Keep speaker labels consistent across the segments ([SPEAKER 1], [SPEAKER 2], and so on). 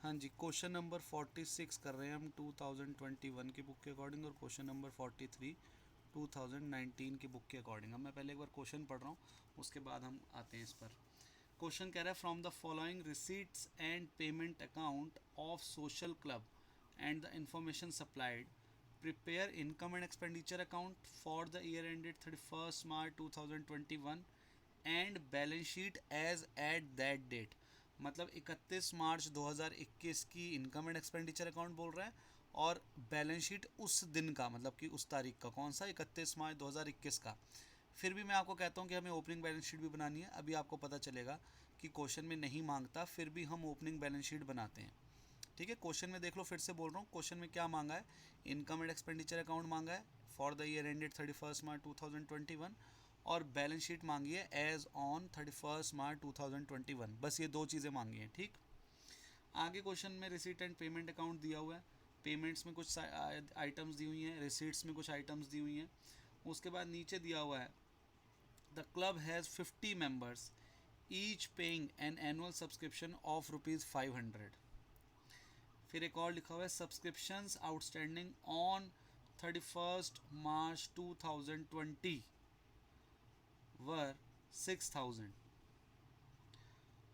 [SPEAKER 1] हाँ जी, question number 46 कर रहे हैं हम 2021 की बुक के अकॉर्डिंग, और क्वेश्चन नंबर 43 2019 की बुक के अकॉर्डिंग। अब मैं पहले एक बार क्वेश्चन पढ़ रहा हूँ, उसके बाद हम आते हैं इस पर। क्वेश्चन कह रहा है from the following receipts and payment account of social club and the information supplied, prepare income and expenditure account for the year ended 31 March 2021 and balance sheet as at that date. मतलब 31 March 2021 की income and expenditure account बोल रहा है, और balance sheet उस दिन का, मतलब कि उस तारीख का, कौन सा, 31 मार्च 2021 का। फिर भी मैं आपको कहता हूँ कि हमें ओपनिंग बैलेंस शीट भी बनानी है। अभी आपको पता चलेगा कि क्वेश्चन में नहीं मांगता, फिर भी हम ओपनिंग बैलेंस शीट बनाते हैं। ठीक है, क्वेश्चन में देख लो, फिर से बोल रहा हूँ, क्वेश्चन में क्या मांगा है, इनकम एंड एक्सपेंडिचर अकाउंट मांगा है for the year ended 31 March 2021, और बैलेंस शीट मांगी है एज ऑन 31 मार्च 2021। बस ये दो चीज़ें मांगी हैं। ठीक, आगे क्वेश्चन में रिसीट एंड पेमेंट अकाउंट दिया हुआ है, पेमेंट्स में कुछ आइटम्स दी हुई हैं, रिसीट्स में कुछ आइटम्स दी हुई हैं। उसके बाद नीचे दिया हुआ है the club has 50 members each paying an annual subscription of ₹500। फिर एक और लिखा हुआ है subscriptions outstanding on 31 March 2020 were 6000।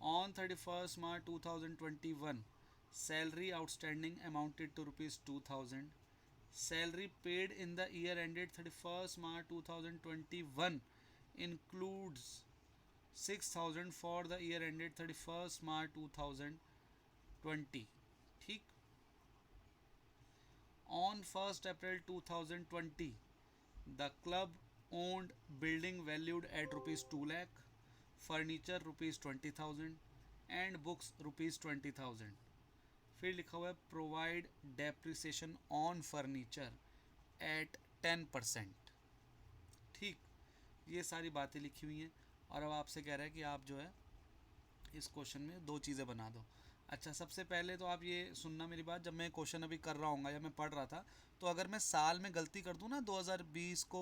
[SPEAKER 1] On 31 March 2021 salary outstanding amounted to ₹2000. Salary paid in the year ended 31 March 2021 includes 6000 for the year ended 31 March 2020। ठीक, on 1st April 2020 the club owned building valued at ₹2 lakh, furniture ₹20,000 and books ₹20,000। फिर लिखा हुआ है provide depreciation on furniture at 10%। ठीक, ये सारी बातें लिखी हुई हैं, और अब आपसे कह रहा है कि आप जो है इस क्वेश्चन में दो चीज़ें बना दो। अच्छा, सबसे पहले तो आप ये सुनना मेरी बात, जब मैं क्वेश्चन अभी कर रहा हूँ या मैं पढ़ रहा था, तो अगर मैं साल में गलती कर दूँ ना, 2020 को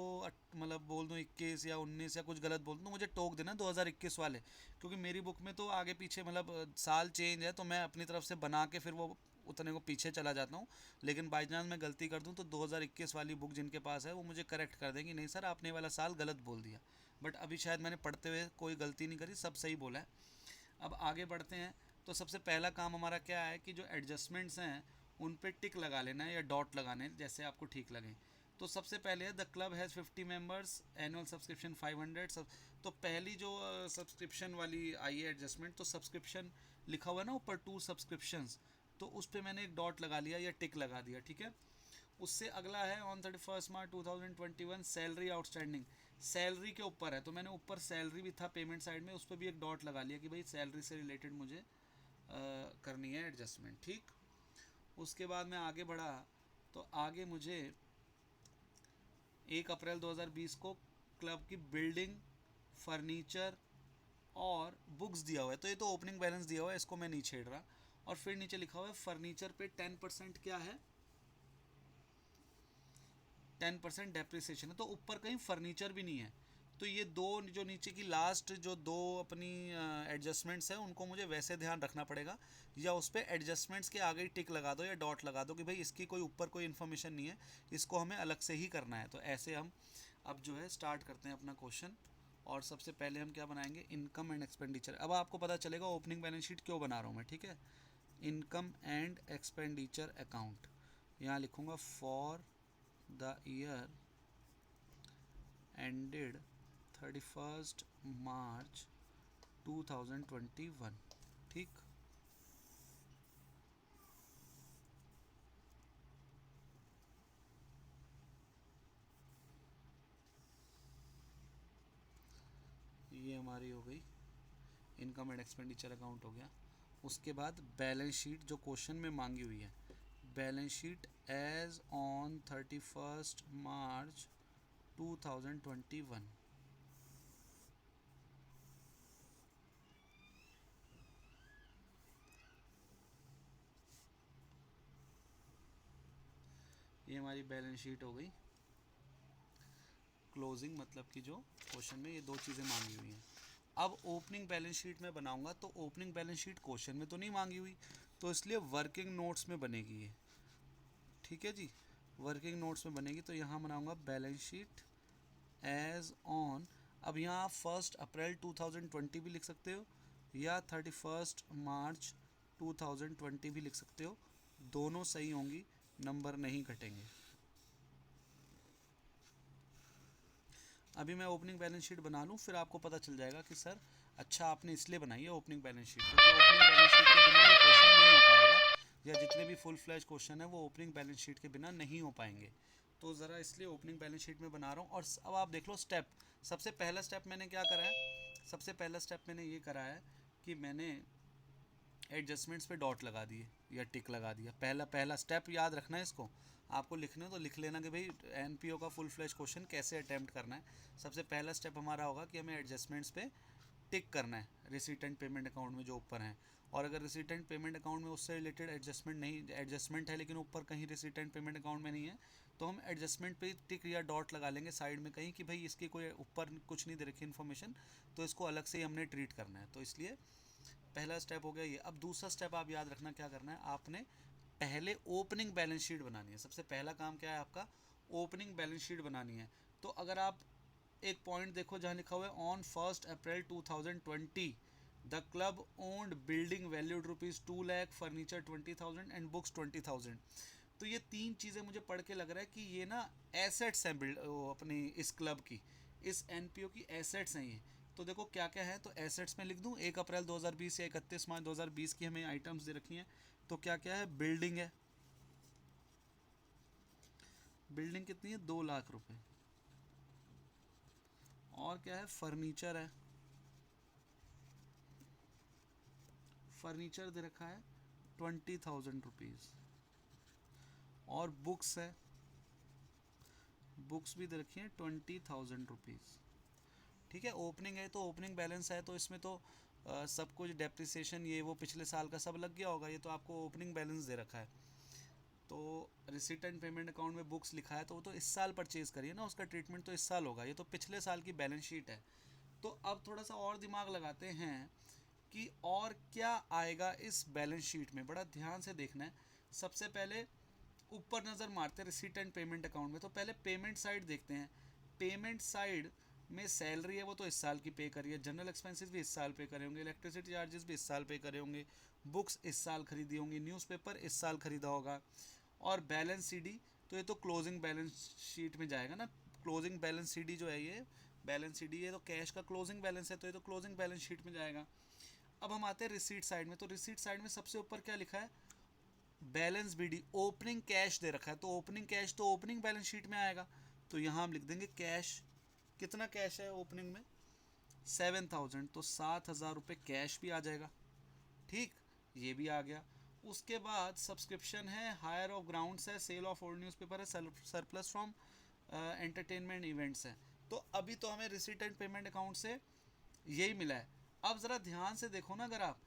[SPEAKER 1] मतलब बोल दूँ 21 या 19 या कुछ गलत बोल दूँ, तो मुझे टोक देना 2021 वाले, क्योंकि मेरी बुक में तो आगे पीछे मतलब साल चेंज है, तो मैं अपनी तरफ से बना के फिर वो उतने को पीछे चला जाता हूँ। लेकिन बाई चांस मैं गलती कर दूँ तो 2021 वाली बुक जिनके पास है वो मुझे करेक्ट कर देंगी, नहीं सर आपने वाला साल गलत बोल दिया। बट अभी शायद मैंने पढ़ते हुए कोई गलती नहीं करी, सब सही बोला है। अब आगे बढ़ते हैं, तो सबसे पहला काम हमारा क्या है कि जो एडजस्टमेंट्स हैं उन पे टिक लगा लेना है या डॉट लगाने हैं, जैसे आपको ठीक लगे। तो सबसे पहले है the club has 50 members, annual subscription 500 सब। तो पहली जो सब्सक्रिप्शन वाली आई है एडजस्टमेंट, तो सब्सक्रिप्शन लिखा हुआ है ना ऊपर, 2 सब्सक्रिप्शंस, तो उस पर मैंने एक डॉट लगा लिया या टिक लगा दिया। ठीक है, उससे अगला है on 31 March 2021 salary outstanding, salary के ऊपर है, तो मैंने ऊपर सैलरी भी था पेमेंट साइड में, उस पर भी एक डॉट लगा लिया कि भाई सैलरी से रिलेटेड मुझे करनी है एडजस्टमेंट। ठीक, उसके बाद मैं आगे बढ़ा, तो आगे मुझे 1 अप्रैल 2020 को क्लब की बिल्डिंग, फर्नीचर और बुक्स दिया हुआ है, तो ये तो ओपनिंग बैलेंस दिया हुआ है, इसको मैं नहीं छेड़ रहा। और फिर नीचे लिखा हुआ है फर्नीचर पे 10% क्या है, 10% डेप्रिसिएशन है, तो ऊपर कहीं फर्नीचर भी नहीं है। तो ये दो जो नीचे की लास्ट जो दो अपनी एडजस्टमेंट्स हैं उनको मुझे वैसे ध्यान रखना पड़ेगा, या उस पर एडजस्टमेंट्स के आगे टिक लगा दो या डॉट लगा दो कि भाई इसकी कोई ऊपर कोई इन्फॉर्मेशन नहीं है, इसको हमें अलग से ही करना है। तो ऐसे हम अब जो है स्टार्ट करते हैं अपना क्वेश्चन, और सबसे पहले हम क्या बनाएंगे, इनकम एंड एक्सपेंडिचर। अब आपको पता चलेगा ओपनिंग बैलेंस शीट क्यों बना रहा हूँ मैं। ठीक है, इनकम एंड एक्सपेंडिचर अकाउंट, यहाँ लिखूँगा for the year ended 31st March 2021। ठीक, ये हमारी हो गई इनकम एंड एक्सपेंडिचर अकाउंट हो गया। उसके बाद बैलेंस शीट जो क्वेश्चन में मांगी हुई है, balance sheet as on 31st March 2021। ये हमारी बैलेंस शीट हो गई क्लोजिंग, मतलब कि जो क्वेश्चन में ये दो चीज़ें मांगी हुई हैं। अब ओपनिंग बैलेंस शीट में बनाऊंगा, तो ओपनिंग बैलेंस शीट क्वेश्चन में तो नहीं मांगी हुई, तो इसलिए वर्किंग नोट्स में बनेगी ये, ठीक है जी, वर्किंग नोट्स में बनेगी। तो यहाँ बनाऊंगा बैलेंस शीट एज ऑन। अब यहाँ आप 1 अप्रैल 2020 भी लिख सकते हो या 31 मार्च 2020 भी लिख सकते हो, दोनों सही होंगी, नंबर नहीं घटेंगे। अभी मैं ओपनिंग बैलेंस शीट बना लूँ, फिर आपको पता चल जाएगा कि सर अच्छा आपने इसलिए बनाई है ओपनिंग बैलेंस शीट, क्योंकि ओपनिंग बैलेंस शीट के बिना ये क्वेश्चन नहीं हो पाएगा, या जितने भी फुल फ्लैश क्वेश्चन है वो ओपनिंग बैलेंस शीट के बिना नहीं हो पाएंगे। तो ज़रा इसलिए ओपनिंग बैलेंस शीट में बना रहा हूँ। और अब आप देख लो स्टेप, सबसे पहला स्टेप मैंने क्या करा है, सबसे पहला स्टेप मैंने ये करा है कि मैंने एडजस्टमेंट्स पे डॉट लगा दिए या टिक लगा दिया। पहला पहला स्टेप याद रखना है इसको, आपको लिखने हो तो लिख लेना कि भाई एनपीओ का फुल फ्लैश क्वेश्चन कैसे अटैम्प्ट करना है। सबसे पहला स्टेप हमारा होगा कि हमें एडजस्टमेंट्स पे टिक करना है रिसीट एंड पेमेंट अकाउंट में जो ऊपर हैं। और अगर रिसीट एंड पेमेंट अकाउंट में उससे रिलेटेड एडजस्टमेंट नहीं, एडजस्टमेंट है लेकिन ऊपर कहीं रिसीट एंड पेमेंट अकाउंट में नहीं है, तो हम एडजस्टमेंट पे टिक या डॉट लगा लेंगे साइड में कहीं कि भाई इसकी कोई ऊपर कुछ नहीं दे रखी इन्फॉर्मेशन, तो इसको अलग से ही हमने ट्रीट करना है। तो इसलिए पहला स्टेप हो गया ये। अब दूसरा स्टेप आप याद रखना क्या करना है, आपने पहले ओपनिंग बैलेंस शीट बनानी है। सबसे पहला काम क्या है आपका, ओपनिंग बैलेंस शीट बनानी है। तो अगर आप एक पॉइंट देखो जहाँ लिखा हुआ है on 1 April 2020 the club owned building valued ₹2 lakh, furniture 20,000 and books 20,000। तो ये तीन चीज़ें मुझे पढ़ के लग रहा है कि ये ना एसेट्स हैं बिल्ड अपनी इस क्लब की, इस एनपीओ की एसेट्स हैं ये। तो देखो क्या क्या है, तो एसेट्स में लिख दूँ 1 अप्रैल 2020 या 31 मार्च 2020 की हमें आइटम्स दे रखी हैं। तो क्या क्या है, बिल्डिंग है, बिल्डिंग कितनी है, ₹2 लाख। और क्या है, फर्नीचर है, फर्नीचर दे रखा है ₹20,000। और बुक्स है, बुक्स भी दे रखी है ₹20,000। ठीक है, ओपनिंग है तो ओपनिंग बैलेंस है तो इसमें तो सब कुछ डेप्रिसिएशन ये वो पिछले साल का सब लग गया होगा, ये तो आपको ओपनिंग बैलेंस दे रखा है। तो रिसीट एंड पेमेंट अकाउंट में बुक्स लिखा है तो वो तो इस साल परचेज करिए ना, उसका ट्रीटमेंट तो इस साल होगा, ये तो पिछले साल की बैलेंस शीट है। तो अब थोड़ा सा और दिमाग लगाते हैं कि और क्या आएगा इस बैलेंस शीट में, बड़ा ध्यान से देखना है। सबसे पहले ऊपर नज़र मारते हैं रिसीट एंड पेमेंट अकाउंट में, तो पहले पेमेंट साइड देखते हैं। पेमेंट साइड में सैलरी है वो तो इस साल की पे करी है, जनरल एक्सपेंसेस भी इस साल पे करे होंगे, इलेक्ट्रिसिटी चार्जेस भी इस साल पे करे होंगे, बुक्स इस साल खरीदी होंगी, न्यूज़पेपर इस साल खरीदा होगा। और बैलेंस सीडी, तो ये तो क्लोजिंग बैलेंस शीट में जाएगा ना, क्लोजिंग बैलेंस सीडी जो है ये बैलेंस सीडी, ये तो कैश का क्लोजिंग बैलेंस है तो ये तो क्लोजिंग बैलेंस शीट में जाएगा। अब हम आते हैं रिसीट साइड में, तो रिसीट साइड में सबसे ऊपर क्या लिखा है, बैलेंस बीडी, ओपनिंग कैश दे रखा है, तो ओपनिंग कैश तो ओपनिंग बैलेंस शीट में आएगा। तो यहाँ हम लिख देंगे कैश, कितना कैश है ओपनिंग में, 7,000, तो ₹7,000 कैश भी आ जाएगा। ठीक, ये भी आ गया। उसके बाद सब्सक्रिप्शन है, हायर ऑफ ग्राउंड्स है, सेल ऑफ ओल्ड न्यूज़पेपर है, सरप्लस फ्रॉम एंटरटेनमेंट इवेंट्स है। तो अभी तो हमें रिसीट एंड पेमेंट अकाउंट से यही मिला है। अब ज़रा ध्यान से देखो ना अगर आप,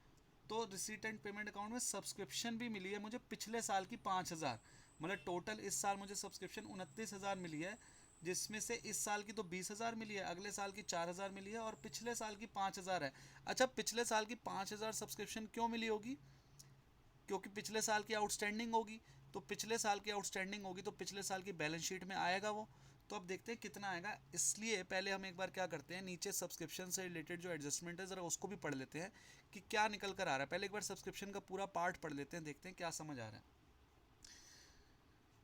[SPEAKER 1] तो रिसीट एंड पेमेंट अकाउंट में सब्सक्रिप्शन भी मिली है मुझे पिछले साल की 5,000, मतलब टोटल इस साल मुझे सब्सक्रिप्शन 29,000 मिली है, जिसमें से इस साल की तो 20,000 मिली है, अगले साल की 4,000 मिली है और पिछले साल की 5,000 है। अच्छा, पिछले साल की 5,000 सब्सक्रिप्शन क्यों मिली होगी, क्योंकि पिछले साल की आउटस्टैंडिंग होगी, तो पिछले साल की आउटस्टैंडिंग होगी तो पिछले साल की बैलेंस शीट में आएगा वो। तो अब देखते हैं कितना आएगा, इसलिए पहले हम एक बार क्या करते हैं, नीचे सब्सक्रिप्शन से रिलेटेड जो एडजस्टमेंट है ज़रा उसको भी पढ़ लेते हैं कि क्या निकल कर आ रहा है। पहले एक बार सब्सक्रिप्शन का पूरा पार्ट पढ़ लेते हैं, देखते हैं क्या समझ आ रहा है।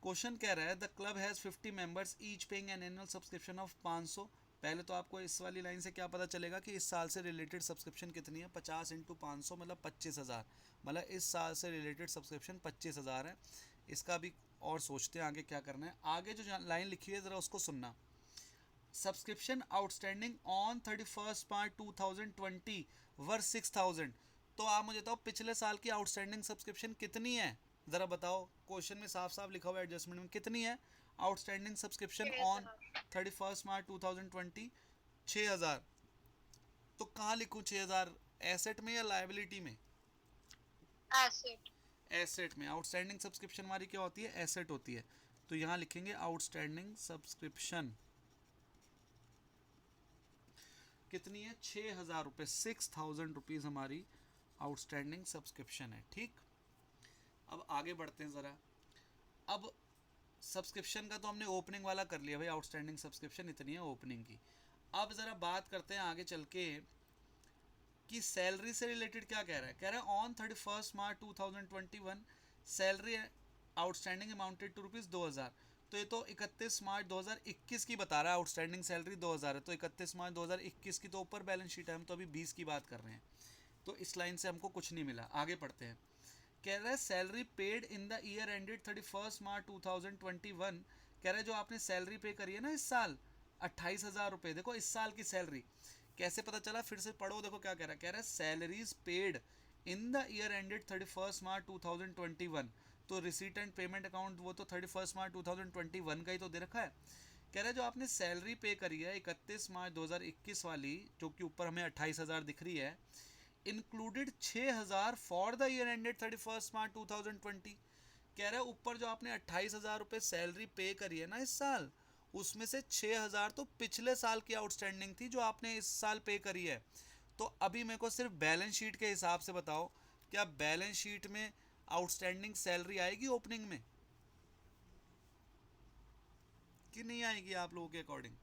[SPEAKER 1] क्वेश्चन कह रहा है the club has 50 members each paying an annual subscription of 500। पहले तो आपको इस वाली लाइन से क्या पता चलेगा कि इस साल से रिलेटेड सब्सक्रिप्शन कितनी है, 50 इंटू 500 मतलब 25,000, मतलब इस साल से रिलेटेड सब्सक्रिप्शन 25,000 है। इसका भी और सोचते हैं आगे क्या करना है। आगे जो लाइन लिखी है ज़रा उसको सुनना, सब्सक्रिप्शन आउटस्टैंडिंग ऑन 31 मार्च 2020 वर 6,000। तो आप मुझे बताओ पिछले साल की आउटस्टैंडिंग सब्सक्रिप्शन कितनी है, ज़रा बताओ, क्वेश्चन में साफ साफ लिखा हुआ है एडजस्टमेंट में कितनी है आउटस्टैंडिंग सब्सक्रिप्शन ऑन 31 मार्च 2020, 6,000। तो कहाँ लिखूँ 6,000, एसेट में या लाइबिलिटी में,
[SPEAKER 2] एसेट,
[SPEAKER 1] एसेट में। आउटस्टैंडिंग सब्सक्रिप्शन हमारी क्या होती है, एसेट होती है। तो यहाँ लिखेंगे आउटस्टैंडिंग सब्सक्रिप्शन कितनी है, 6,000 रुपये, ₹6,000 हमारी आउटस्टैंडिंग सब्सक्रिप्शन है। ठीक, अब आगे बढ़ते हैं ज़रा। अब सब्सक्रिप्शन का तो हमने ओपनिंग वाला कर लिया भाई, आउटस्टैंडिंग सब्सक्रिप्शन इतनी है ओपनिंग की। अब ज़रा बात करते हैं आगे चल के कि सैलरी से रिलेटेड क्या कह रहा है। कह रहा है on 31 March 2021 salary outstanding amounted to ₹2000। तो ये तो 31 मार्च 2021 की बता रहा है, आउटस्टैंडिंग सैलरी 2000 है, तो 31 मार्च 2021 की तो ऊपर बैलेंस शीट है, हम तो अभी 20 की बात कर रहे हैं, तो इस लाइन से हमको कुछ नहीं मिला। आगे पढ़ते हैं। कह रहा है salary paid in the year ended 31 March 2021। कह रहा है जो आपने सैलरी पे करी है ना इस साल 28,000 रुपये, देखो इस साल की सैलरी कैसे पता चला, फिर से पढ़ो, देखो क्या कह रहा है। कह रहा है salaries paid in the year ended 31 March 2021। तो रिसीट एंड पेमेंट अकाउंट वो तो 31 मार्च 2021 का ही तो दे रखा है। कह रहा है जो आपने सैलरी पे करी है 31 मार्च 2021 वाली, जो कि ऊपर हमें 28,000 दिख रही है, included 6,000 for the year ended 31 मार्च 2020। कह रहा है ऊपर जो आपने 28,000 रुपये सैलरी पे करी है ना इस साल, उसमें से 6,000 तो पिछले साल की आउटस्टैंडिंग थी जो आपने इस साल पे करी है। तो अभी मेरे को सिर्फ बैलेंस शीट के हिसाब से बताओ, क्या बैलेंस शीट में आउटस्टैंडिंग सैलरी आएगी ओपनिंग में कि नहीं आएगी आप लोगों के अकॉर्डिंग?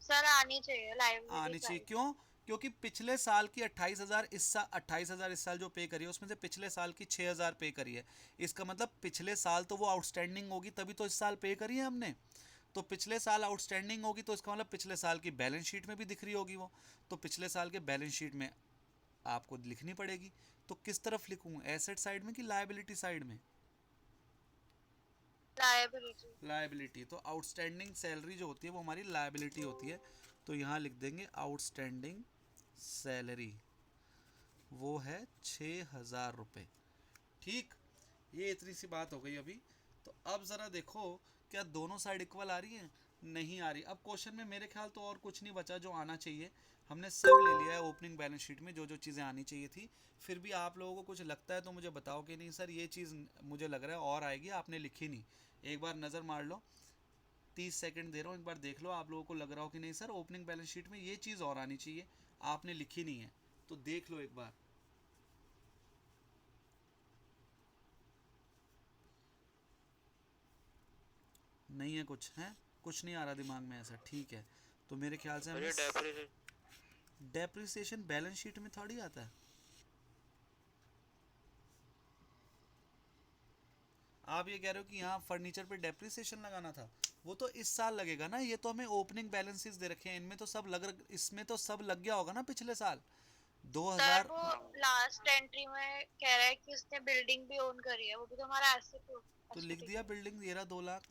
[SPEAKER 2] सर आनी चाहिए लाइबिलिटी
[SPEAKER 1] आनी चाहिए,
[SPEAKER 2] साइड।
[SPEAKER 1] क्यों? क्योंकि पिछले साल की 28,000 इस साल 28,000 इस साल जो पे करी है उसमें से पिछले साल की 6,000 पे करी है। इसका मतलब पिछले साल तो वो आउटस्टैंडिंग होगी, तभी तो इस साल पे करी है हमने। तो पिछले साल आउटस्टैंडिंग होगी तो इसका मतलब पिछले साल की बैलेंस शीट में भी दिख रही होगी वो। तो पिछले साल के बैलेंस शीट में आपको लिखनी पड़ेगी। तो किस तरफ लिखूँ, एसेट साइड में कि लायबिलिटी साइड में?
[SPEAKER 2] लाइबिलिटी।
[SPEAKER 1] लायबिलिटी। तो आउटस्टैंडिंग सैलरी जो होती है वो हमारी लायबिलिटी होती है। तो यहाँ लिख देंगे आउटस्टैंडिंग सैलरी वो है 6,000 रुपये। ठीक, ये इतनी सी बात हो गई अभी। तो अब ज़रा देखो क्या दोनों साइड इक्वल आ रही है? नहीं आ रही। अब क्वेश्चन में मेरे ख्याल तो और कुछ नहीं बचा जो आना चाहिए, हमने सब ले लिया है ओपनिंग बैलेंस शीट में जो जो चीज़ें आनी चाहिए थी। फिर भी आप लोगों को कुछ लगता है तो मुझे बताओ कि नहीं सर ये चीज़ मुझे लग रहा है और आएगी, आपने लिखी नहीं। एक बार नज़र मार लो, 30 सेकंड दे रहा हूँ, एक बार देख लो आप लोगों को लग रहा हो कि नहीं सर ओपनिंग बैलेंस शीट में ये चीज़ और आनी चाहिए, आपने लिखी नहीं है। तो देख लो एक बार। नहीं है कुछ, है कुछ नहीं आ रहा दिमाग में ऐसा, ठीक है। तो मेरे ख्याल से
[SPEAKER 3] मुझे
[SPEAKER 1] हमें
[SPEAKER 3] डेप्रिसिएशन
[SPEAKER 1] डेप्रिसिएशन बैलेंस शीट में थोड़ी आता है। आप ये कह रहे हो कि यहाँ फर्नीचर पे डेप्रिसिएशन लगाना था, वो तो इस साल लगेगा ना, ये तो हमें ओपनिंग बैलेंसेस दे रखे हैं, इनमें तो सब इसमें तो सब लग गया होगा ना पिछले साल
[SPEAKER 2] सर
[SPEAKER 1] 2000।
[SPEAKER 2] वो लास्ट एंट्री में कह रहा है कि उसने बिल्डिंग भी ओन करी है, वो भी तो हमारा एसेट हो।
[SPEAKER 1] तो
[SPEAKER 2] अच्छा
[SPEAKER 1] लिख
[SPEAKER 2] ठीक
[SPEAKER 1] दिया
[SPEAKER 2] है।
[SPEAKER 1] बिल्डिंग दे रहा 2 लाख,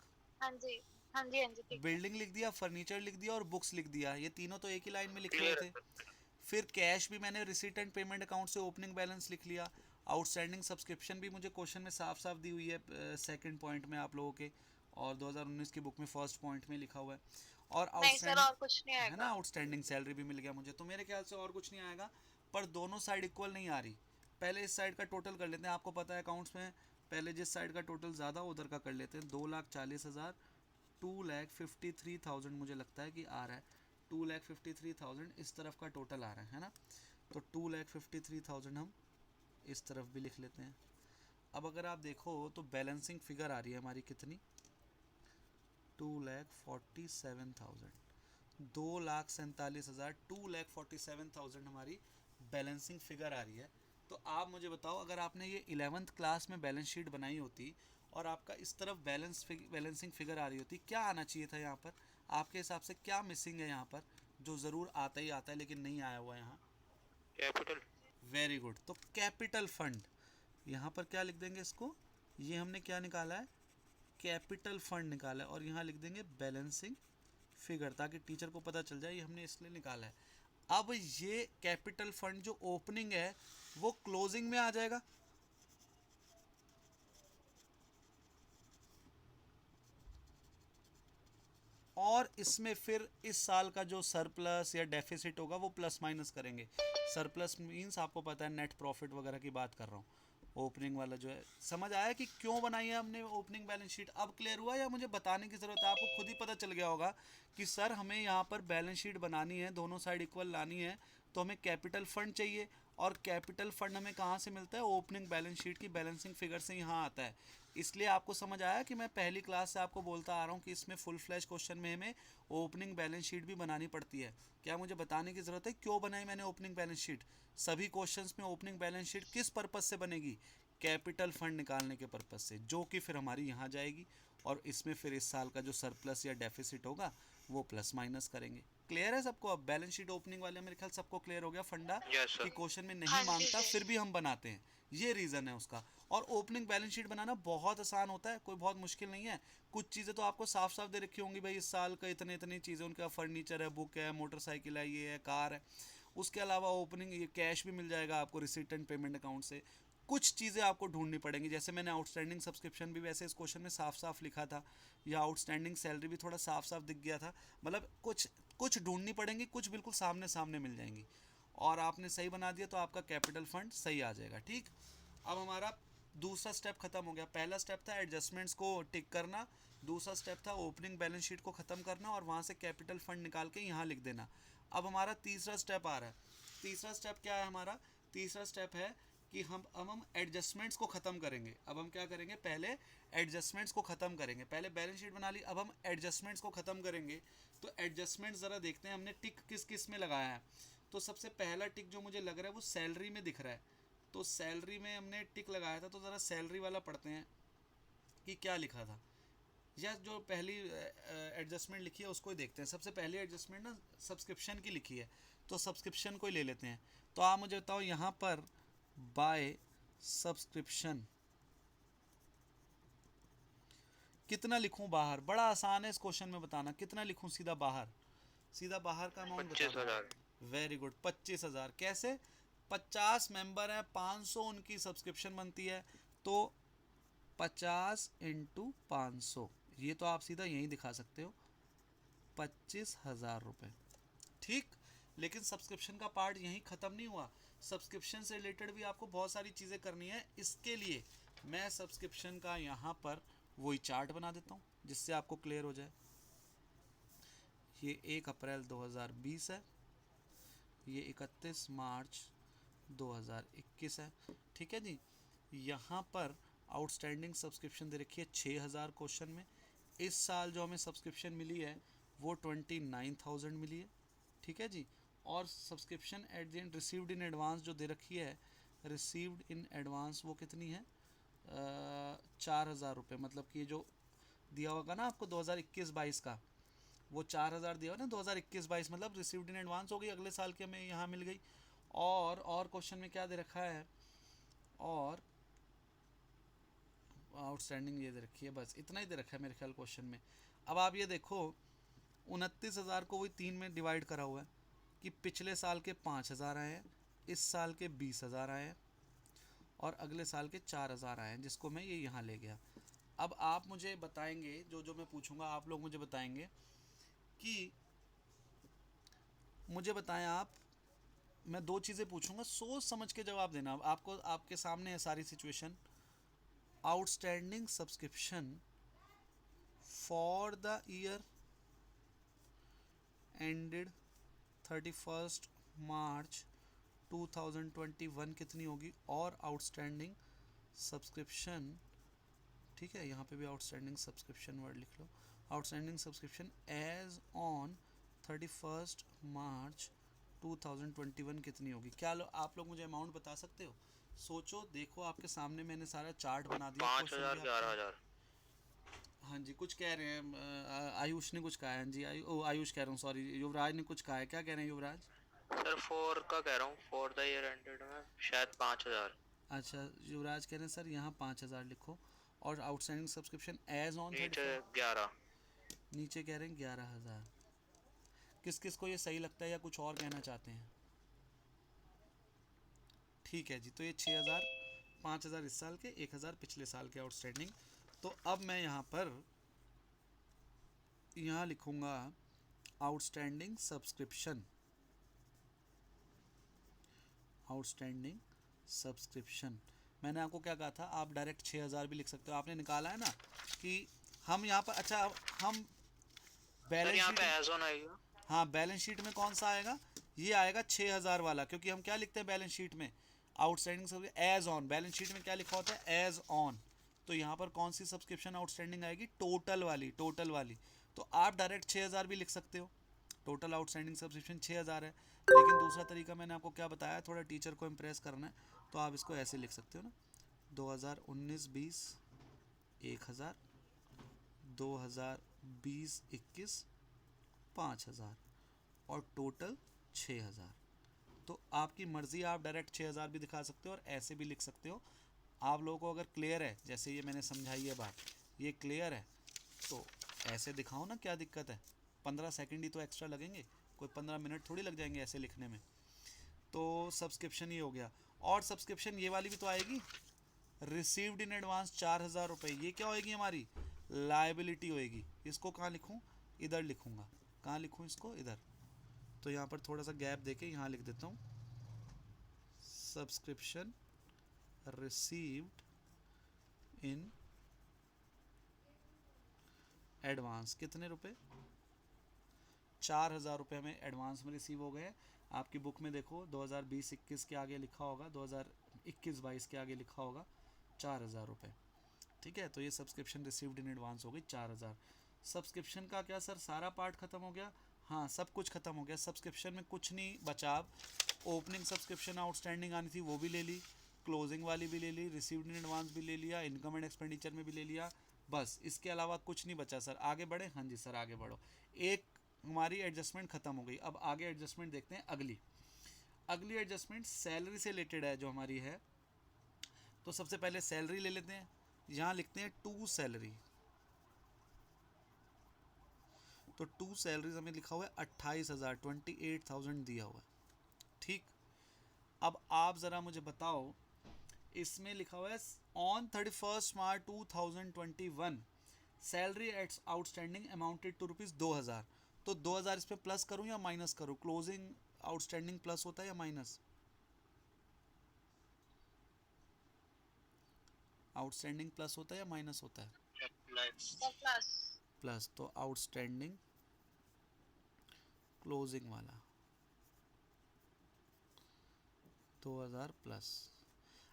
[SPEAKER 2] हाँ जी, हाँ जी, हाँ जी, ठीक है।
[SPEAKER 1] बिल्डिंग लिख दिया, फर्नीचर लिख दिया और बुक्स लिख दिया, ये तीनों तो एक ही लाइन में लिखे हुए
[SPEAKER 3] क्लियर
[SPEAKER 1] थे।
[SPEAKER 3] है सर।
[SPEAKER 1] फिर कैश भी मैंने रिसीट एंड पेमेंट अकाउंट से ओपनिंग बैलेंस लिख लिया। आउटस्टैंडिंग सब्सक्रिप्शन भी मुझे क्वेश्चन में साफ साफ दी हुई है सेकंड पॉइंट में आप लोगों के, और 2019 की बुक में फर्स्ट पॉइंट में लिखा हुआ है। और
[SPEAKER 2] नहीं सर
[SPEAKER 1] आउटस्टैंडिंग
[SPEAKER 2] और कुछ नहीं
[SPEAKER 1] है ना,
[SPEAKER 2] आएगा।
[SPEAKER 1] आउटस्टैंडिंग सैलरी भी मिल गया मुझे, तो मेरे ख्याल से और कुछ नहीं आएगा। पर दोनों साइड इक्वल नहीं आ रही। पहले इस साइड का टोटल कर लेते हैं, आपको पता है अकाउंट्स में पहले जिस साइड का टोटल ज़्यादा उधर का कर लेते हैं। 2,40,000, 2,53,000 मुझे लगता है कि आ रहा है। 2,53,000 इस तरफ का टोटल आ रहा है ना। तो 2,53,000 हम इस तरफ भी लिख लेते हैं। अब अगर आप देखो तो बैलेंसिंग फिगर आ रही है हमारी कितनी, 2,47,000, 2,47,000, 2,47,000 हमारी बैलेंसिंग फिगर आ रही है। तो आप मुझे बताओ अगर आपने ये 11th क्लास में बैलेंस शीट बनाई होती और आपका इस तरफ बैलेंसिंग फिगर आ रही होती, क्या आना चाहिए था यहाँ पर? आपके हिसाब से क्या मिसिंग है यहाँ पर, जो ज़रूर आता ही आता है लेकिन नहीं आया हुआ यहाँ?
[SPEAKER 3] कैपिटल।
[SPEAKER 1] Very good. तो कैपिटल फंड, यहाँ पर क्या लिख देंगे इसको, ये हमने क्या निकाला है, कैपिटल फंड निकाला है, और यहाँ लिख देंगे बैलेंसिंग फिगर, ताकि टीचर को पता चल जाए ये हमने इसलिए निकाला है। अब ये कैपिटल फंड जो ओपनिंग है वो क्लोजिंग में आ जाएगा, और इसमें फिर इस साल का जो सरप्लस या डेफिसिट होगा वो प्लस माइनस करेंगे। सरप्लस मींस आपको पता है नेट प्रॉफिट वगैरह की बात कर रहा हूँ। ओपनिंग वाला जो है, समझ आया कि क्यों बनाई है हमने ओपनिंग बैलेंस शीट? अब क्लियर हुआ या मुझे बताने की ज़रूरत है? आपको खुद ही पता चल गया होगा कि सर हमें यहाँ पर बैलेंस शीट बनानी है, दोनों साइड इक्वल लानी है, तो हमें कैपिटल फंड चाहिए और कैपिटल फंड हमें कहाँ से मिलता है, ओपनिंग बैलेंस शीट की बैलेंसिंग फिगर से यहाँ आता है। इसलिए आपको समझ आया कि मैं पहली क्लास से आपको बोलता आ रहा हूँ कि इसमें फुल फ्लैश क्वेश्चन में हमें ओपनिंग बैलेंस शीट भी बनानी पड़ती है। क्या मुझे बताने की ज़रूरत है क्यों बनाई मैंने ओपनिंग बैलेंस शीट? सभी क्वेश्चंस में ओपनिंग बैलेंस शीट किस पर्पज़ से बनेगी, कैपिटल फंड निकालने के पर्पज़ से, जो कि फिर हमारी यहाँ जाएगी और इसमें फिर इस साल का जो सरप्लस या डेफिसिट होगा वो प्लस माइनस करेंगे। क्लियर है सबको? अब बैलेंस शीट ओपनिंग वाले मेरे ख्याल सबको क्लियर हो गया फंडा
[SPEAKER 3] यस
[SPEAKER 1] कि
[SPEAKER 3] सर।
[SPEAKER 1] क्वेश्चन में
[SPEAKER 2] हाँ
[SPEAKER 1] नहीं
[SPEAKER 2] जी
[SPEAKER 1] मांगता
[SPEAKER 2] सर।
[SPEAKER 1] फिर भी हम बनाते हैं, ये रीज़न है उसका। और ओपनिंग बैलेंस शीट बनाना बहुत आसान होता है, कोई बहुत मुश्किल नहीं है। कुछ चीज़ें तो आपको साफ साफ दे रखी होंगी, भाई इस साल का इतने इतनी चीज़ें, उनका फर्नीचर है, बुक है, मोटरसाइकिल है, ये है, कार है। उसके अलावा ओपनिंग ये कैश भी मिल जाएगा आपको रिसीट एंड पेमेंट अकाउंट से। कुछ चीज़ें आपको ढूंढनी पड़ेंगी, जैसे मैंने आउटस्टैंडिंग सब्सक्रिप्शन भी वैसे इस क्वेश्चन में साफ साफ लिखा था, या आउटस्टैंडिंग सैलरी भी थोड़ा साफ साफ दिख गया था। मतलब कुछ कुछ ढूंढनी पड़ेंगी, कुछ बिल्कुल सामने सामने मिल जाएंगी। और आपने सही बना दिया तो आपका कैपिटल फंड सही आ जाएगा। ठीक, अब हमारा दूसरा स्टेप खत्म हो गया। पहला स्टेप था एडजस्टमेंट्स को टिक करना, दूसरा स्टेप था ओपनिंग बैलेंस शीट को ख़त्म करना और वहाँ से कैपिटल फंड निकाल के यहाँ लिख देना। अब हमारा तीसरा स्टेप आ रहा है। तीसरा स्टेप क्या है हमारा? तीसरा स्टेप है कि हम एडजस्टमेंट्स को ख़त्म करेंगे। अब हम क्या करेंगे, पहले एडजस्टमेंट्स को ख़त्म करेंगे। पहले बैलेंस शीट बना ली, अब हम एडजस्टमेंट्स को ख़त्म करेंगे। तो एडजस्टमेंट्स ज़रा देखते हैं हमने टिक किस किस में लगाया है। तो सबसे पहला टिक जो मुझे लग रहा है वो सैलरी में दिख रहा है, तो सैलरी में हमने टिक लगाया था। तो ज़रा सैलरी वाला पढ़ते हैं कि क्या लिखा था, या जो पहली एडजस्टमेंट लिखी है उसको ही देखते हैं। सबसे पहली एडजस्टमेंट ना सब्सक्रिप्शन की लिखी है, तो सब्सक्रिप्शन को ही ले लेते हैं। तो आप मुझे बताओ यहाँ पर बाय सब्सक्रिप्शन कितना लिखूं बाहर? बड़ा आसान है इस क्वेश्चन में बताना, कितना लिखूं सीधा बाहर? सीधा बाहर का अमाउंट बता
[SPEAKER 3] 25,000।
[SPEAKER 1] दो। Very good, 25,000। कैसे? 50 मेंबर हैं, 500 उनकी सब्सक्रिप्शन बनती है, तो 50 इंटू 500, ये तो आप सीधा यहीं दिखा सकते हो, 25,000 रुपये। ठीक, लेकिन सब्सक्रिप्शन का पार्ट यहीं ख़त्म नहीं हुआ। सब्सक्रिप्शन से रिलेटेड भी आपको बहुत सारी चीज़ें करनी है। इसके लिए मैं सब्सक्रिप्शन का यहाँ पर वही चार्ट बना देता हूँ जिससे आपको क्लियर हो जाए। ये 1 अप्रैल 2020 है, ये 31 मार्च 2021 है। ठीक है जी। यहाँ पर आउटस्टैंडिंग सब्सक्रिप्शन दे रखी है 6,000 क्वेश्चन में। इस साल जो हमें सब्सक्रिप्शन मिली है वो 29,000 मिली है। ठीक है जी। और subscription at the end received in advance जो दे रखी है, रिसीव्ड इन एडवांस वो कितनी है? 4,000 रुपये। मतलब कि जो दिया होगा ना आपको 2021-22 का, वो 4,000 दिया हो ना 2021-22, मतलब रिसीव्ड इन एडवांस हो गई, अगले साल की हमें यहाँ मिल गई। और क्वेश्चन में क्या दे रखा है, और आउटस्टैंडिंग ये दे रखी है, बस इतना ही दे रखा है मेरे ख्याल क्वेश्चन में। अब आप ये देखो 29,000 को वही 3 में डिवाइड करा हुआ है कि पिछले साल के 5,000 आए हैं, इस साल के 20,000 आए हैं और अगले साल के 4,000 आए हैं, जिसको मैं ये यहाँ ले गया। अब आप मुझे बताएंगे, जो जो मैं पूछूंगा आप लोग मुझे बताएंगे कि मुझे बताएं आप, मैं 2 चीज़ें पूछूंगा, सोच समझ के जवाब देना। अब आपको आपके सामने है सारी situation. Outstanding subscription for the year ended 31 March 2021 कितनी होगी, और आउटस्टैंडिंग सब्सक्रिप्शन, ठीक है यहाँ पे भी आउटस्टैंडिंग सब्सक्रिप्शन वर्ड लिख लो, outstanding subscription as on 31 March 2021 कितनी होगी? क्या आप लोग मुझे अमाउंट बता सकते हो? सोचो, देखो आपके सामने मैंने सारा चार्ट बना दिया।
[SPEAKER 3] 5,000, 11,000।
[SPEAKER 1] हाँ जी, कुछ कह रहे हैं आयुष ने कुछ कहा है जी, आयुष कह रहा हूँ, सॉरी, युवराज ने कुछ कहा है। क्या कह रहे हैं युवराज?
[SPEAKER 3] सर 4 का कह रहा हूँ, 4 द ईयर एंडेड में शायद 5,000।
[SPEAKER 1] अच्छा, युवराज कह रहे हैं सर यहाँ 5,000 लिखो, और आउटस्टैंडिंग सब्सक्रिप्शन एज ऑन
[SPEAKER 3] नीचे 11।
[SPEAKER 1] नीचे कह रहे हैं 11,000। किस किस को ये सही लगता है या कुछ और कहना चाहते हैं? ठीक है जी, तो ये 6,000, 5,000 इस साल के, 1,000 पिछले साल के आउटस्टैंडिंग। तो अब मैं यहाँ पर यहाँ लिखूँगा आउटस्टैंडिंग सब्सक्रिप्शन, आउटस्टैंडिंग सब्सक्रिप्शन। मैंने आपको क्या कहा था, आप डायरेक्ट 6,000 भी लिख सकते हो। आपने निकाला है ना कि हम यहाँ पर, अच्छा अब हम
[SPEAKER 3] सर
[SPEAKER 1] बैलेंस
[SPEAKER 3] यहाँ पे
[SPEAKER 1] शीट,
[SPEAKER 3] एज ऑन आएगा।
[SPEAKER 1] हाँ बैलेंस शीट में कौन सा आएगा? ये आएगा 6,000 वाला, क्योंकि हम क्या लिखते हैं बैलेंस शीट में, आउटस्टैंडिंग सब एज ऑन, बैलेंस शीट में क्या लिखा होता है, एज ऑन। तो यहाँ पर कौन सी सब्सक्रिप्शन आउटस्टैंडिंग आएगी, टोटल वाली, टोटल वाली। तो आप डायरेक्ट 6,000 भी लिख सकते हो, टोटल आउटस्टैंडिंग सब्सक्रिप्शन 6,000 है। लेकिन दूसरा तरीका मैंने आपको क्या बताया, थोड़ा टीचर को इम्प्रेस करना है, तो आप इसको ऐसे लिख सकते हो ना, 2019-20 1,000, 2020-21 5,000 और टोटल 6,000। तो आपकी मर्ज़ी, आप डायरेक्ट 6,000 भी दिखा सकते हो और ऐसे भी लिख सकते हो। आप लोगों को अगर क्लियर है, जैसे ये मैंने समझाई है बात, ये क्लियर है, तो ऐसे दिखाओ ना, क्या दिक्कत है। 15 सेकंड ही तो एक्स्ट्रा लगेंगे, कोई 15 मिनट थोड़ी लग जाएंगे ऐसे लिखने में। तो सब्सक्रिप्शन ये हो गया। और सब्सक्रिप्शन ये वाली भी तो आएगी, रिसीव्ड इन एडवांस 4,000 रुपये, ये क्या होएगी हमारी, लाइबिलिटी होएगी। इसको कहाँ लिखूँ, इधर लिखूँगा। कहाँ लिखूँ इसको, इधर। तो यहाँ पर थोड़ा सा गैप देके यहाँ लिख देता हूँ, सब्सक्रिप्शन रिसीव्ड इन एडवांस, कितने रुपए, 4,000 रुपये हमें एडवांस में रिसीव हो गए। आपकी बुक में देखो 2020-21 के आगे लिखा होगा, 2021-22 के आगे लिखा होगा 4,000 रुपये। ठीक है, तो ये सब्सक्रिप्शन रिसीव्ड इन एडवांस हो गई 4,000। सब्सक्रिप्शन का क्या सर, सारा पार्ट खत्म हो गया, हाँ सब कुछ खत्म हो गया। सब्सक्रिप्शन में कुछ नहीं बचा अब। ओपनिंग सब्सक्रिप्शन आउटस्टैंडिंग आनी थी वो भी ले ली, क्लोजिंग वाली भी ले ली, रिसीव्ड इन एडवांस भी ले लिया, इनकम एंड एक्सपेंडिचर में भी ले लिया, बस इसके अलावा कुछ नहीं बचा सर। आगे बढ़े, हाँ जी सर आगे बढ़ो। एक हमारी एडजस्टमेंट खत्म हो गई, अब आगे एडजस्टमेंट देखते हैं। अगली एडजस्टमेंट सैलरी से रिलेटेड है जो हमारी है। तो सबसे पहले सैलरी ले लेते हैं, यहाँ लिखते हैं टू सैलरी। तो टू सैलरीज हमें लिखा हुआ है 28,000, 28,000 दिया हुआ है। ठीक, अब आप ज़रा मुझे बताओ, इसमें लिखा हुआ है on 31 March 2021 salary its outstanding amounted to ₹2,000। तो 2,000 इस पर प्लस करूँ या माइनस करूँ, क्लोजिंग आउटस्टैंडिंग प्लस होता है या माइनस, आउटस्टैंडिंग प्लस होता है या माइनस होता है,
[SPEAKER 2] प्लस।
[SPEAKER 1] प्लस। तो आउटस्टैंडिंग क्लोजिंग वाला 2,000 प्लस।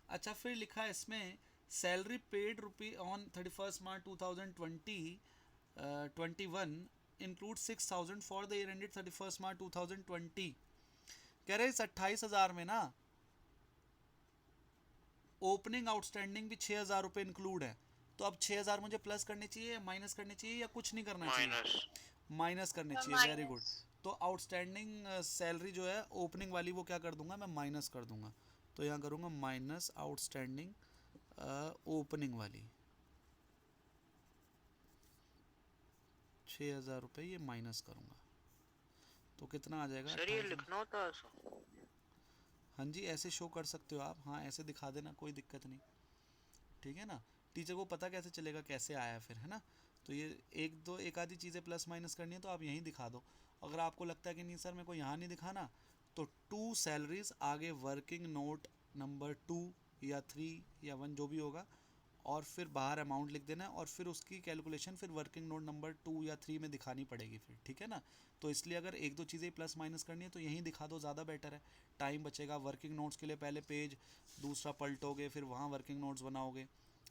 [SPEAKER 1] अच्छा, फिर लिखा है इसमें salary paid rupee on 31 March 2021 include 6,000 for the year ended 31 मार्च 2020। कह रहे इस 28,000 में ना ओपनिंग आउटस्टैंडिंग भी 6,000 रुपये इंक्लूड है। तो अब 6,000 मुझे प्लस करने चाहिए या माइनस करने चाहिए या कुछ नहीं करना चाहिए, माइनस करने चाहिए। Very good. तो आउटस्टैंडिंग सैलरी जो है ओपनिंग वाली वो क्या कर दूंगा मैं, माइनस कर दूंगा। तो यहाँ करूँगा माइनस आउटस्टैंडिंग ओपनिंग वाली 6,000 रुपये, ये माइनस करूँगा तो कितना आ जाएगा
[SPEAKER 3] सर, ये लिखना होता है ऐसा?
[SPEAKER 1] हाँ जी, ऐसे शो कर सकते हो आप, हाँ ऐसे दिखा देना, कोई दिक्कत नहीं। ठीक है ना, टीचर को पता कैसे चलेगा कैसे आया फिर, है ना। तो ये एक आधी चीज़ें प्लस माइनस करनी है तो आप यहीं दिखा दो। अगर आपको लगता है कि नहीं सर मेरे को यहाँ नहीं दिखाना, तो टू सैलरीज आगे वर्किंग नोट नंबर 2 या 3 या 1 जो भी होगा, और फिर बाहर अमाउंट लिख देना है, और फिर उसकी कैलकुलेशन फिर वर्किंग नोट नंबर 2 या 3 में दिखानी पड़ेगी फिर। ठीक है ना, तो इसलिए अगर एक दो चीज़ें प्लस माइनस करनी है तो यहीं दिखा दो, ज़्यादा बेटर है, टाइम बचेगा। वर्किंग नोट्स के लिए पहले पेज दूसरा पलटोगे, फिर वहाँ वर्किंग नोट्स बनाओगे।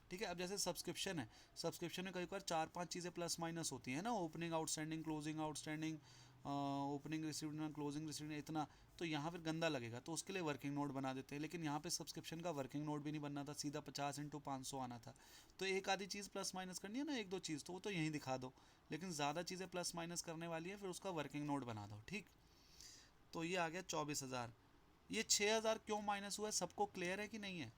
[SPEAKER 1] ठीक है, अब जैसे सब्सक्रिप्शन है, सब्सक्रिप्शन में कई बार 4-5 चीज़ें प्लस माइनस होती हैं ना, opening outstanding, closing outstanding, opening received, closing received, इतना। तो यहाँ फिर गंदा लगेगा, तो उसके लिए वर्किंग नोट बना देते हैं। लेकिन यहाँ पे सब्सक्रिप्शन का वर्किंग नोट भी नहीं बनना था, सीधा 50 × 500 आना था। तो एक आधी चीज़ प्लस माइनस करनी है ना, एक दो चीज़, तो वो तो यहीं दिखा दो। लेकिन ज़्यादा चीज़ें प्लस माइनस करने वाली है, फिर उसका वर्किंग नोट बना दो। ठीक, तो ये आ गया 24,000। ये 6,000 क्यों माइनस हुआ है, सबको क्लियर है कि नहीं है।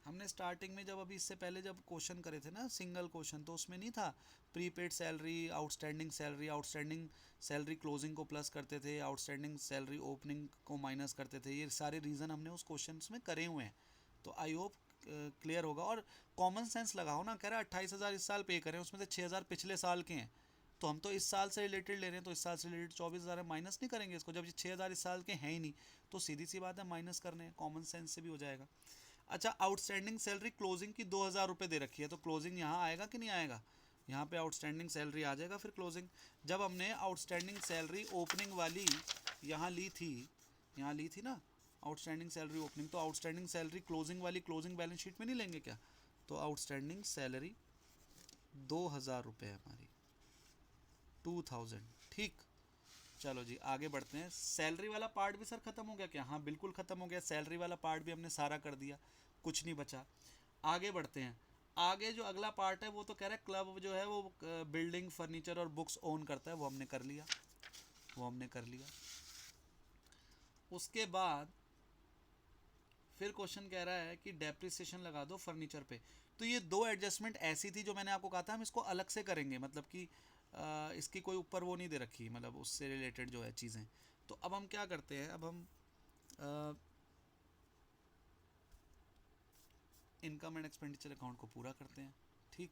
[SPEAKER 1] हमने स्टार्टिंग में जब अभी इससे पहले जब क्वेश्चन करे थे ना सिंगल क्वेश्चन, तो उसमें नहीं था prepaid salary, outstanding salary closing को प्लस करते थे, आउटस्टैंडिंग सैलरी ओपनिंग को माइनस करते थे। ये सारे रीज़न हमने उस क्वेश्चन में करे हुए हैं, तो आई होप क्लियर होगा। और कॉमन सेंस लगाओ ना, कह रहा है 28,000 इस साल पे करें, उसमें से 6,000 पिछले साल के हैं, तो हम तो इस साल से रिलेटेड ले रहे हैं, तो इस साल से रिलेटेड 24,000 है, माइनस नहीं करेंगे इसको। जब ये 6,000 इस साल के हैं ही नहीं, तो सीधी सी बात है माइनस करने, कॉमन सेंस से भी हो जाएगा। अच्छा, आउटस्टैंडिंग सैलरी क्लोजिंग की 2,000 रुपये दे रखी है, तो क्लोजिंग यहाँ आएगा कि नहीं आएगा, यहाँ पे आउटस्टैंडिंग सैलरी आ जाएगा, फिर क्लोजिंग। जब हमने आउटस्टैंडिंग सैलरी ओपनिंग वाली यहाँ ली थी ना आउटस्टैंडिंग सैलरी ओपनिंग, तो आउटस्टैंडिंग सैलरी क्लोजिंग वाली क्लोजिंग बैलेंस शीट में नहीं लेंगे क्या? तो आउटस्टैंडिंग सैलरी 2000 रुपये हमारी, 2000, ठीक। चलो जी आगे बढ़ते हैं। सैलरी वाला पार्ट भी सर ख़त्म हो गया क्या? हाँ बिल्कुल ख़त्म हो गया, सैलरी वाला पार्ट भी हमने सारा कर दिया, कुछ नहीं बचा। आगे बढ़ते हैं। आगे जो अगला पार्ट है वो तो कह रहा है क्लब जो है वो बिल्डिंग फर्नीचर और बुक्स ओन करता है, वो हमने कर लिया। उसके बाद फिर क्वेश्चन कह रहा है कि डेप्रिसिएशन लगा दो फर्नीचर पे। तो ये दो एडजस्टमेंट ऐसी थी जो मैंने आपको कहा था हम इसको अलग से करेंगे, मतलब कि इसकी कोई ऊपर वो नहीं दे रखी, मतलब उससे रिलेटेड जो है चीज़ें। तो अब हम क्या करते हैं, अब हम इनकम एंड एक्सपेंडिचर अकाउंट को पूरा करते हैं, ठीक।